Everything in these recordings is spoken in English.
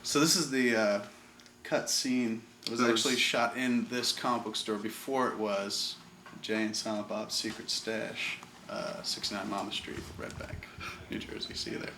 So this is the cut scene. It was actually shot in this comic book store before it was Jay and Silent Bob's Secret Stash, 69 Mama Street, Red Bank, New Jersey. See you there.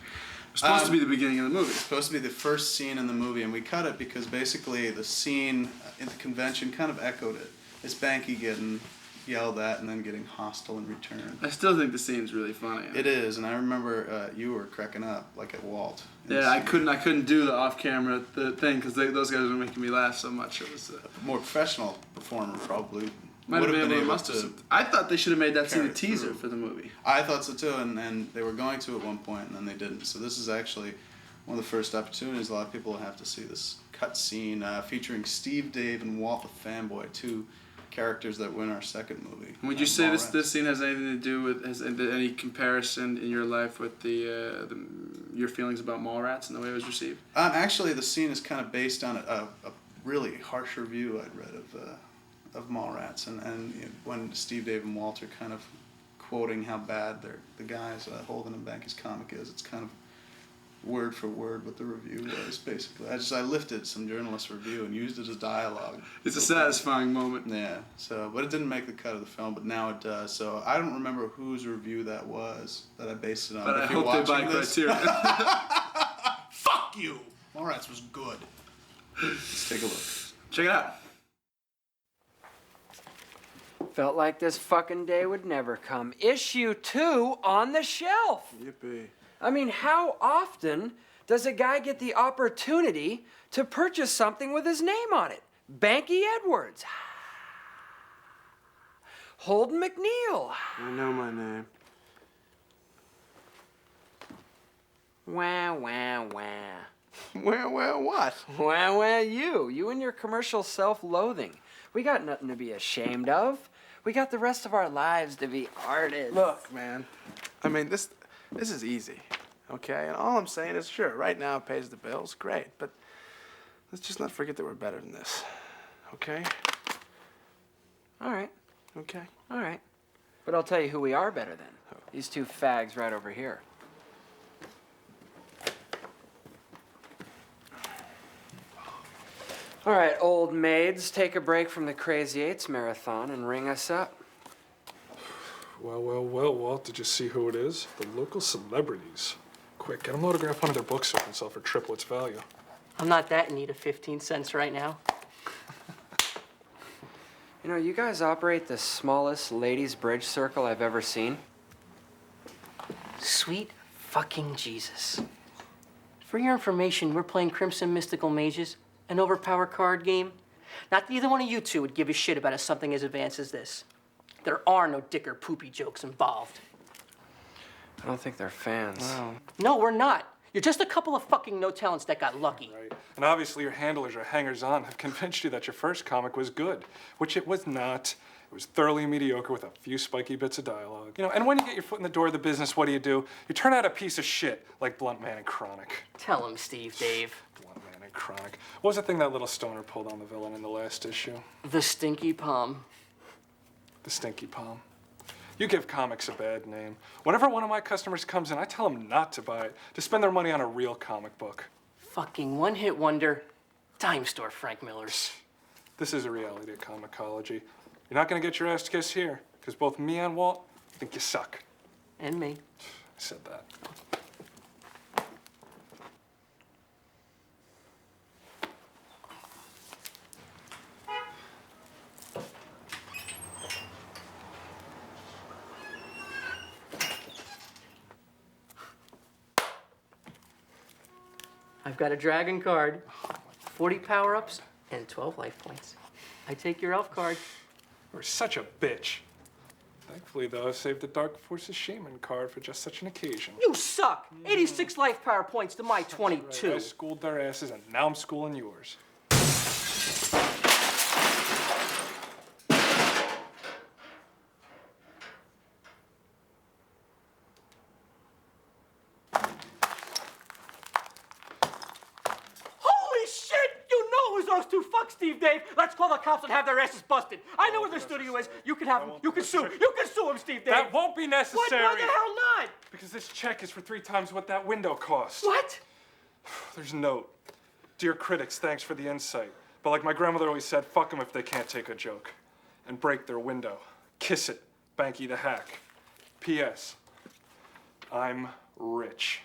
It's supposed to be the beginning of the movie. It's supposed to be the first scene in the movie, and we cut it because basically the scene in the convention kind of echoed it. It's Banky getting yelled at and then getting hostile in return. I still think the scene's really funny. It is, and I remember you were cracking up like at Walt. Yeah, I couldn't do the off-camera thing because those guys were making me laugh so much. It was a more professional performer probably. Might have been able to. I thought they should have made that scene a teaser for the movie. I thought so too, and they were going to at one point, and then they didn't. So this is actually one of the first opportunities. A lot of people have to see this cut scene featuring Steve, Dave, and Walt the Fanboy, two characters that were in our second movie. Would you say this scene has anything to do with any comparison in your life with your feelings about Mallrats and the way it was received? Actually, the scene is kind of based on a really harsh review I'd read of Mallrats, and you know, when Steve, Dave, and Walt are kind of quoting how bad the guys Holden and Banky's comic is. It's kind of word for word what the review was, basically. I lifted some journalist review and used it as dialogue. It's a satisfying moment. Yeah. So, but it didn't make the cut of the film, but now it does. So I don't remember whose review that was that I based it on. But I hope they buy Criterion. Fuck you! Mallrats was good. Let's take a look. Check it out. Felt like this fucking day would never come. Issue 2 on the shelf. Yippee. I mean, how often does a guy get the opportunity to purchase something with his name on it? Banky Edwards. Holden McNeil. I know my name. Wah, wah, wah. Wah, what? Wah, wah, you. You and your commercial self-loathing. We got nothing to be ashamed of. We got the rest of our lives to be artists. Look, man. I mean, this is easy, okay? And all I'm saying is, sure, right now it pays the bills, great, but let's just not forget that we're better than this, okay? All right. Okay. All right. But I'll tell you who we are better than. These two fags right over here. All right, old maids, take a break from the Crazy Eights marathon and ring us up. Well, Walt, did you see who it is? The local celebrities. Quick, get them to autograph one of their books so we can sell for triple its value. I'm not that in need of 15 cents right now. You know, you guys operate the smallest ladies' bridge circle I've ever seen. Sweet fucking Jesus. For your information, we're playing Crimson Mystical Mages, an overpower card game. Not that either one of you two would give a shit about something as advanced as this. There are no dick or poopy jokes involved. I don't think they're fans. Wow. No, we're not. You're just a couple of fucking no-talents that got lucky. Right. And obviously your handlers or hangers-on have convinced you that your first comic was good, which it was not. It was thoroughly mediocre with a few spiky bits of dialogue. You know, and when you get your foot in the door of the business, what do? You turn out a piece of shit like Bluntman and Chronic. Tell him, Steve, Dave. Bluntman and Chronic. What was the thing that little stoner pulled on the villain in the last issue? The Stinky Palm. The Stinky Palm. You give comics a bad name. Whenever one of my customers comes in, I tell them not to buy it, to spend their money on a real comic book. Fucking one-hit wonder, dime store Frank Miller's. This is a reality of comicology. You're not gonna get your ass kissed here, because both me and Walt think you suck. And me. I said that. I've got a dragon card, 40 power-ups, and 12 life points. I take your elf card. You're such a bitch. Thankfully, though, I saved the Dark Forces Shaman card for just such an occasion. You suck! 86 life power points to my 22. Right. I schooled their asses, and now I'm schooling yours. Those two fucks, Steve, Dave. Let's call the cops and have their asses busted. I know where their studio is. You can have them. You can sue. You can sue them, Steve, Dave. That won't be necessary. Why the hell not? Because this check is for 3 times what that window cost. What? There's a note. Dear critics, thanks for the insight. But like my grandmother always said, fuck them if they can't take a joke. And break their window. Kiss it, Banky the hack. P.S. I'm rich.